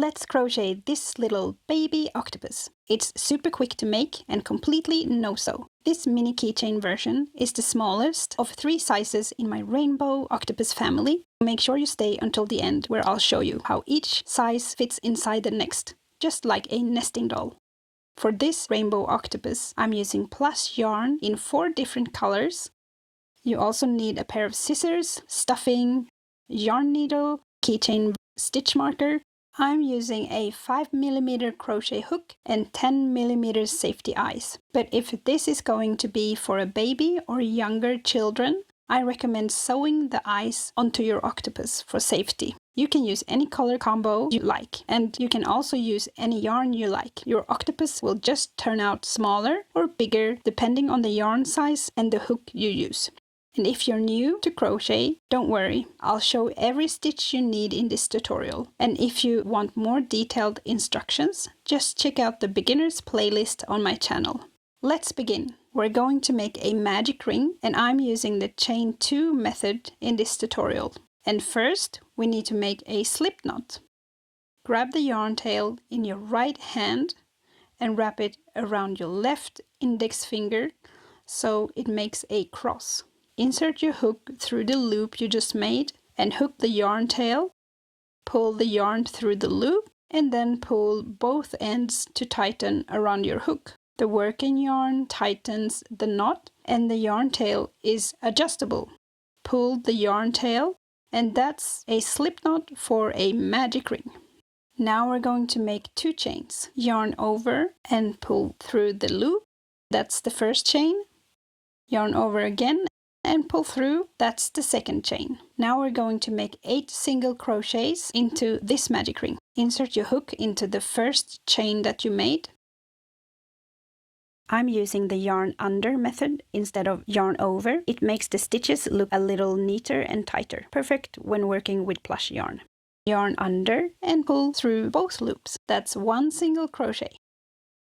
let's crochet this little baby octopus. It's super quick to make and completely no-sew. This mini keychain version is the smallest of 3 sizes in my Rainbow Octopus family. Make sure you stay until the end where I'll show you how each size fits inside the next, just like a nesting doll. For this Rainbow Octopus, I'm using plush yarn in 4 different colors. You also need a pair of scissors, stuffing, yarn needle, keychain stitch marker. I'm using a 5mm crochet hook and 10mm safety eyes. But if this is going to be for a baby or younger children, I recommend sewing the eyes onto your octopus for safety. You can use any color combo you like, and you can also use any yarn you like. Your octopus will just turn out smaller or bigger depending on the yarn size and the hook you use. And if you're new to crochet, don't worry, I'll show every stitch you need in this tutorial. And if you want more detailed instructions, just check out the beginners playlist on my channel. Let's begin. We're going to make a magic ring, and I'm using the chain 2 method in this tutorial. And first, we need to make a slip knot. Grab the yarn tail in your right hand and wrap it around your left index finger so it makes a cross. Insert your hook through the loop you just made and hook the yarn tail. Pull the yarn through the loop and then pull both ends to tighten around your hook. The working yarn tightens the knot and the yarn tail is adjustable. Pull the yarn tail, and that's a slip knot for a magic ring. Now we're going to make 2 chains. Yarn over and pull through the loop. That's the first chain. Yarn over again and pull through. That's the second chain. Now we're going to make 8 single crochets into this magic ring. Insert your hook into the first chain that you made. I'm using the yarn under method instead of yarn over. It makes the stitches look a little neater and tighter. Perfect when working with plush yarn. Yarn under and pull through both loops. That's 1 single crochet.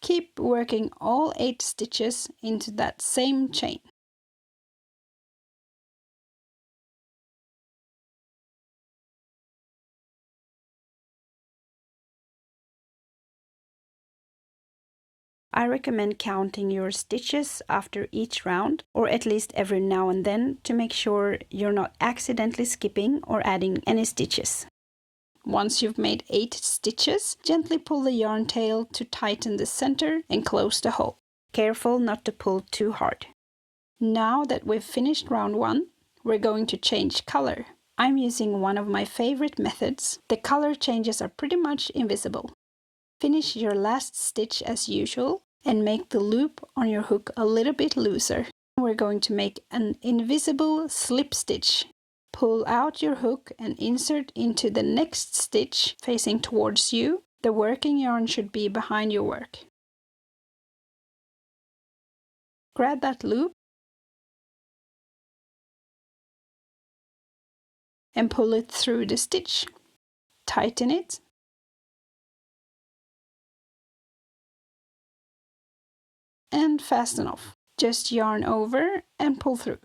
Keep working all 8 stitches into that same chain. I recommend counting your stitches after each round, or at least every now and then, to make sure you're not accidentally skipping or adding any stitches. Once you've made 8 stitches, gently pull the yarn tail to tighten the center and close the hole. Careful not to pull too hard. Now that we've finished round 1, we're going to change color. I'm using one of my favorite methods. The color changes are pretty much invisible. Finish your last stitch as usual and make the loop on your hook a little bit looser. We're going to make an invisible slip stitch. Pull out your hook and insert into the next stitch facing towards you. The working yarn should be behind your work. Grab that loop and pull it through the stitch. Tighten it. And fasten off. Just yarn over and pull through.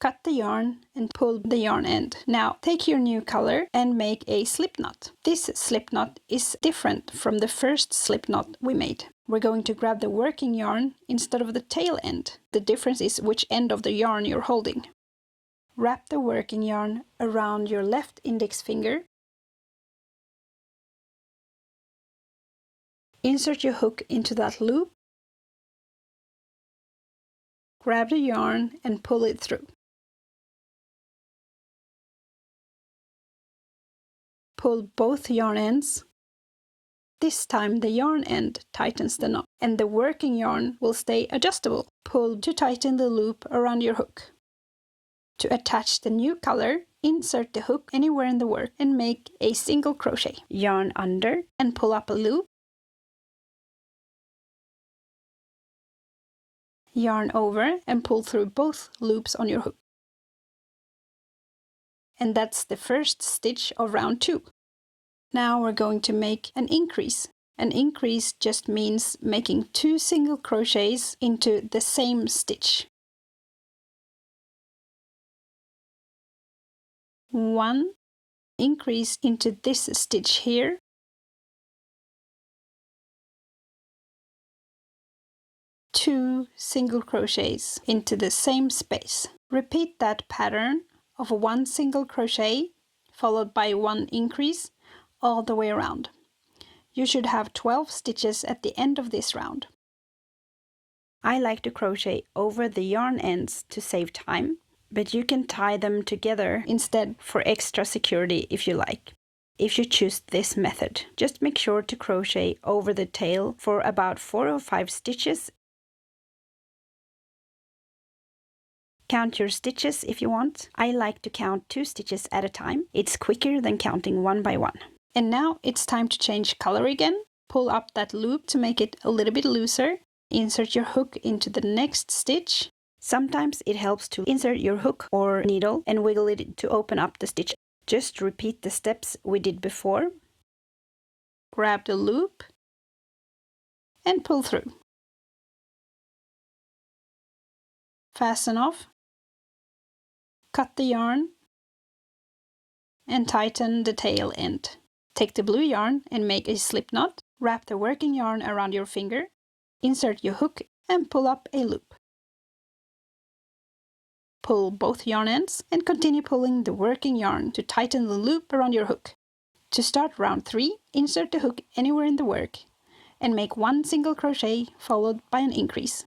Cut the yarn and pull the yarn end. Now take your new color and make a slip knot. This slip knot is different from the first slip knot we made. We're going to grab the working yarn instead of the tail end. The difference is which end of the yarn you're holding. Wrap the working yarn around your left index finger. Insert your hook into that loop. Grab the yarn and pull it through. Pull both yarn ends. This time the yarn end tightens the knot and the working yarn will stay adjustable. Pull to tighten the loop around your hook. To attach the new color, insert the hook anywhere in the work and make a single crochet. Yarn under and pull up a loop. Yarn over and pull through both loops on your hook. And that's the first stitch of round 2. Now we're going to make an increase. An increase just means making 2 single crochets into the same stitch. 1 increase into this stitch here. Two single crochets into the same space. Repeat that pattern of one single crochet followed by one increase all the way around. You should have 12 stitches at the end of this round. I like to crochet over the yarn ends to save time, but you can tie them together instead for extra security if you like. If you choose this method, just make sure to crochet over the tail for about 4 or 5 stitches. Count your stitches if you want. I like to count 2 stitches at a time. It's quicker than counting one by one. And now it's time to change color again. Pull up that loop to make it a little bit looser. Insert your hook into the next stitch. Sometimes it helps to insert your hook or needle and wiggle it to open up the stitch. Just repeat the steps we did before. Grab the loop and pull through. Fasten off. Cut the yarn and tighten the tail end. Take the blue yarn and make a slip knot. Wrap the working yarn around your finger. Insert your hook and pull up a loop. Pull both yarn ends and continue pulling the working yarn to tighten the loop around your hook. To start round 3, insert the hook anywhere in the work and make one single crochet followed by an increase.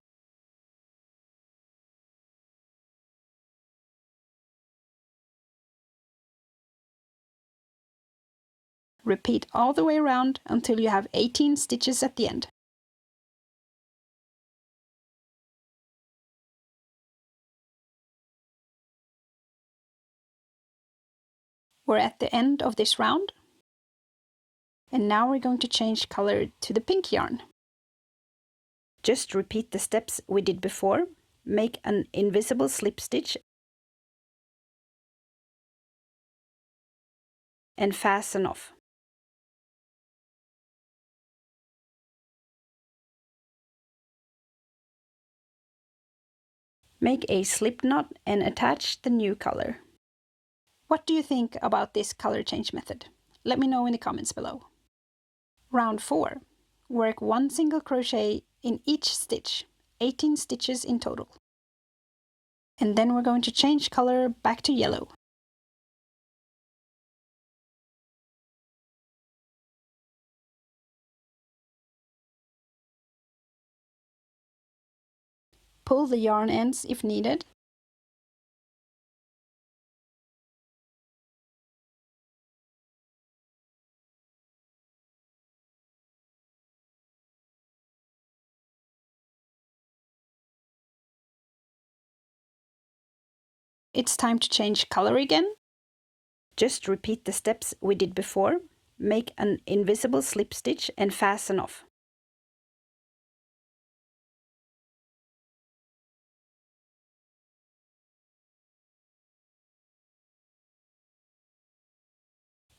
Repeat all the way around until you have 18 stitches at the end. We're at the end of this round. And now we're going to change color to the pink yarn. Just repeat the steps we did before. Make an invisible slip stitch and fasten off. Make a slip knot and attach the new color. What do you think about this color change method? Let me know in the comments below. Round 4. Work one single crochet in each stitch, 18 stitches in total. And then we're going to change color back to yellow. Pull the yarn ends if needed. It's time to change color again. Just repeat the steps we did before. Make an invisible slip stitch and fasten off.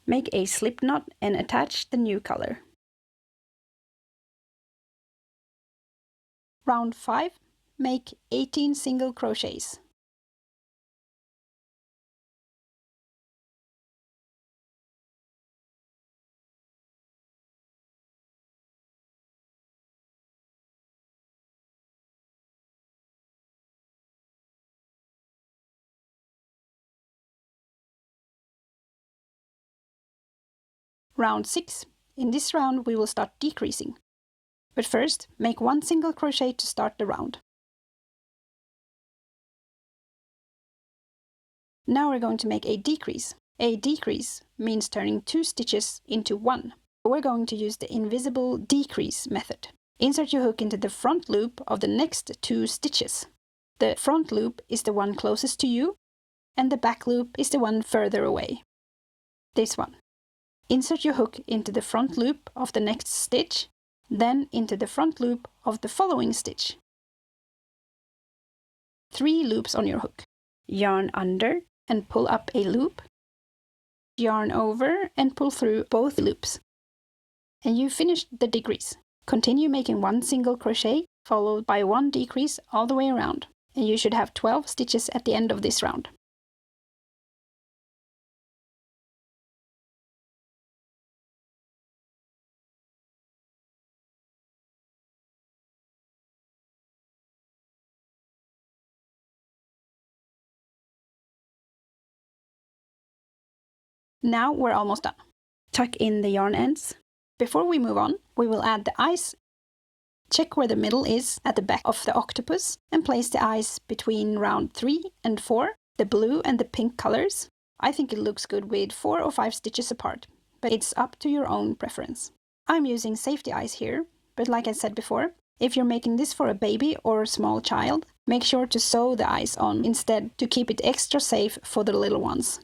Make a slip knot and attach the new color. Round 5. Make 18 single crochets. Round 6. In this round we will start decreasing. But first, make one single crochet to start the round. Now we're going to make a decrease. A decrease means turning 2 stitches into 1. We're going to use the invisible decrease method. Insert your hook into the front loop of the next 2 stitches. The front loop is the one closest to you, and the back loop is the one further away. This one. Insert your hook into the front loop of the next stitch, then into the front loop of the following stitch. 3 loops on your hook. Yarn under and pull up a loop. Yarn over and pull through both loops. And you finished the decrease. Continue making one single crochet followed by one decrease all the way around. And you should have 12 stitches at the end of this round. Now we're almost done. Tuck in the yarn ends. Before we move on, we will add the eyes. Check where the middle is at the back of the octopus and place the eyes between round 3 and 4, the blue and the pink colors. I think it looks good with 4 or 5 stitches apart, but it's up to your own preference. I'm using safety eyes here, but like I said before, if you're making this for a baby or a small child, make sure to sew the eyes on instead to keep it extra safe for the little ones.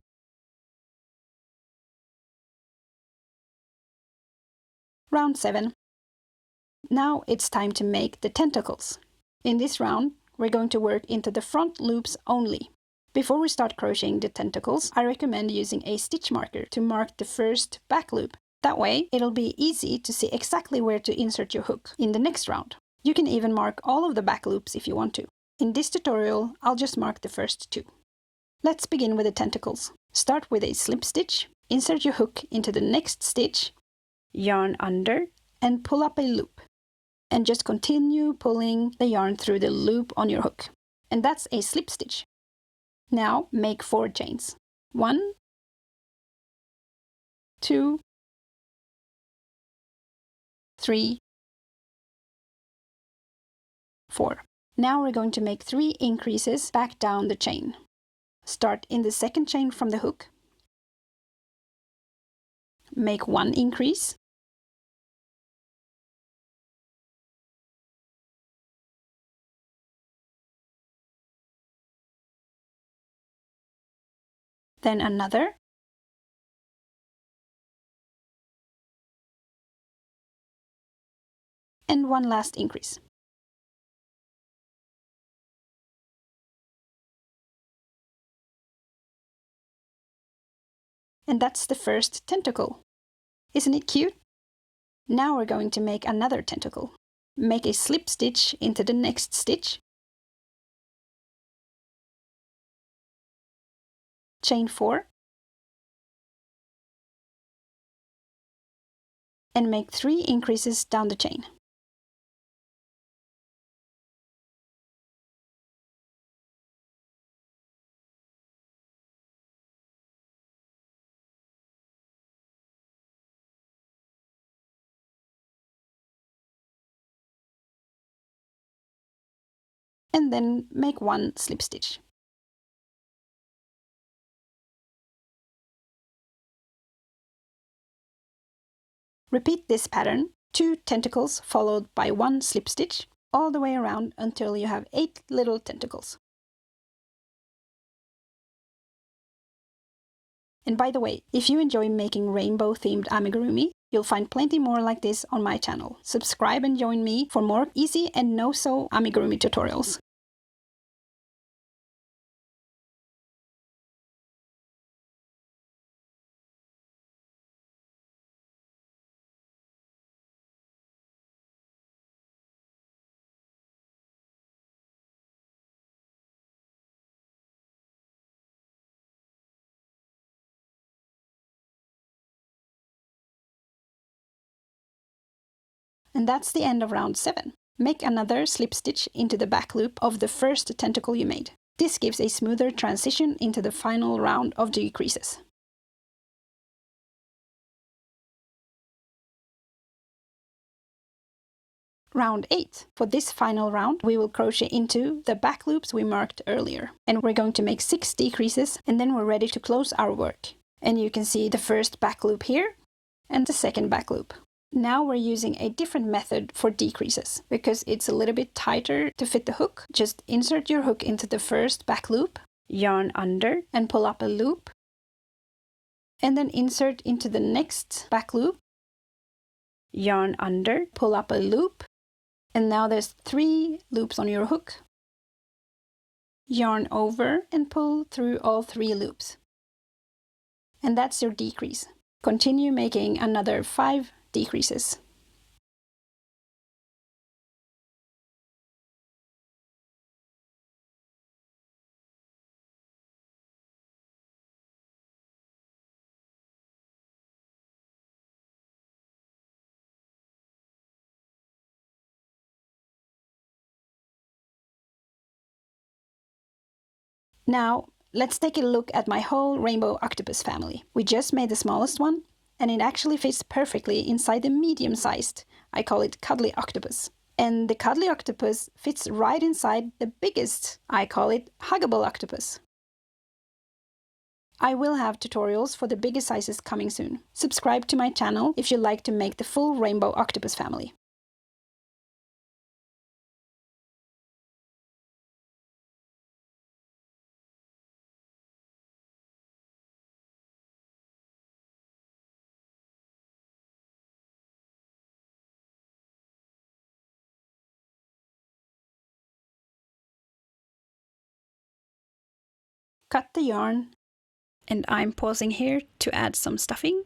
Round 7. Now it's time to make the tentacles. In this round, we're going to work into the front loops only. Before we start crocheting the tentacles, I recommend using a stitch marker to mark the first back loop. That way, it'll be easy to see exactly where to insert your hook in the next round. You can even mark all of the back loops if you want to. In this tutorial, I'll just mark the first 2. Let's begin with the tentacles. Start with a slip stitch, insert your hook into the next stitch, yarn under, and pull up a loop. And just continue pulling the yarn through the loop on your hook. And that's a slip stitch. Now make 4 chains. 1, 2, 3, 4. Now we're going to make 3 increases back down the chain. Start in the second chain from the hook. Make 1 increase. Then another. And 1 last increase. And that's the first tentacle. Isn't it cute? Now we're going to make another tentacle. Make a slip stitch into the next stitch. Chain 4. And make 3 increases down the chain. And then make 1 slip stitch. Repeat this pattern, 2 tentacles followed by 1 slip stitch, all the way around until you have 8 little tentacles. And by the way, if you enjoy making rainbow-themed amigurumi, you'll find plenty more like this on my channel. Subscribe and join me for more easy and no-sew amigurumi tutorials. And that's the end of round 7. Make another slip stitch into the back loop of the first tentacle you made. This gives a smoother transition into the final round of decreases. Round 8. For this final round, we will crochet into the back loops we marked earlier. And we're going to make 6 decreases, and then we're ready to close our work. And you can see the first back loop here, and the second back loop. Now we're using a different method for decreases, because it's a little bit tighter to fit the hook. Just insert your hook into the first back loop, yarn under, and pull up a loop. And then insert into the next back loop, yarn under, pull up a loop. And now there's 3 loops on your hook. Yarn over and pull through all 3 loops. And that's your decrease. Continue making another 5 decreases. Now, Let's take a look at my whole Rainbow Octopus family. We just made the smallest one, and it actually fits perfectly inside the medium-sized. I call it Cuddly Octopus. And the Cuddly Octopus fits right inside the biggest. I call it Huggable Octopus. I will have tutorials for the bigger sizes coming soon. Subscribe to my channel if you'd like to make the full Rainbow Octopus family. Cut the yarn, and I'm pausing here to add some stuffing.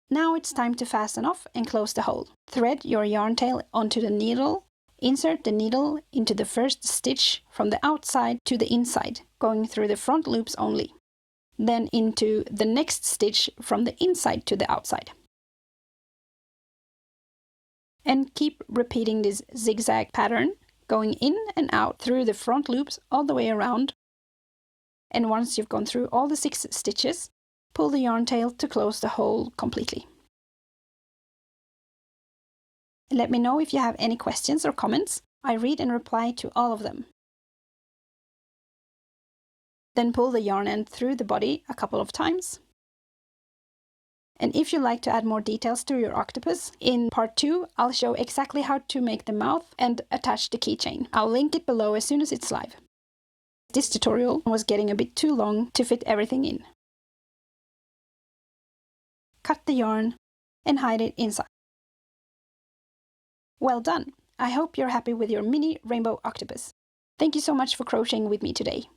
Now it's time to fasten off and close the hole. Thread your yarn tail onto the needle. Insert the needle into the first stitch from the outside to the inside, going through the front loops only. Then into the next stitch from the inside to the outside. And keep repeating this zigzag pattern, going in and out through the front loops all the way around. And once you've gone through all the 6 stitches, pull the yarn tail to close the hole completely. Let me know if you have any questions or comments. I read and reply to all of them. Then pull the yarn end through the body a couple of times. And if you'd like to add more details to your octopus, in part 2 I'll show exactly how to make the mouth and attach the keychain. I'll link it below as soon as it's live. This tutorial was getting a bit too long to fit everything in. Cut the yarn and hide it inside. Well done! I hope you're happy with your mini Rainbow Octopus. Thank you so much for crocheting with me today.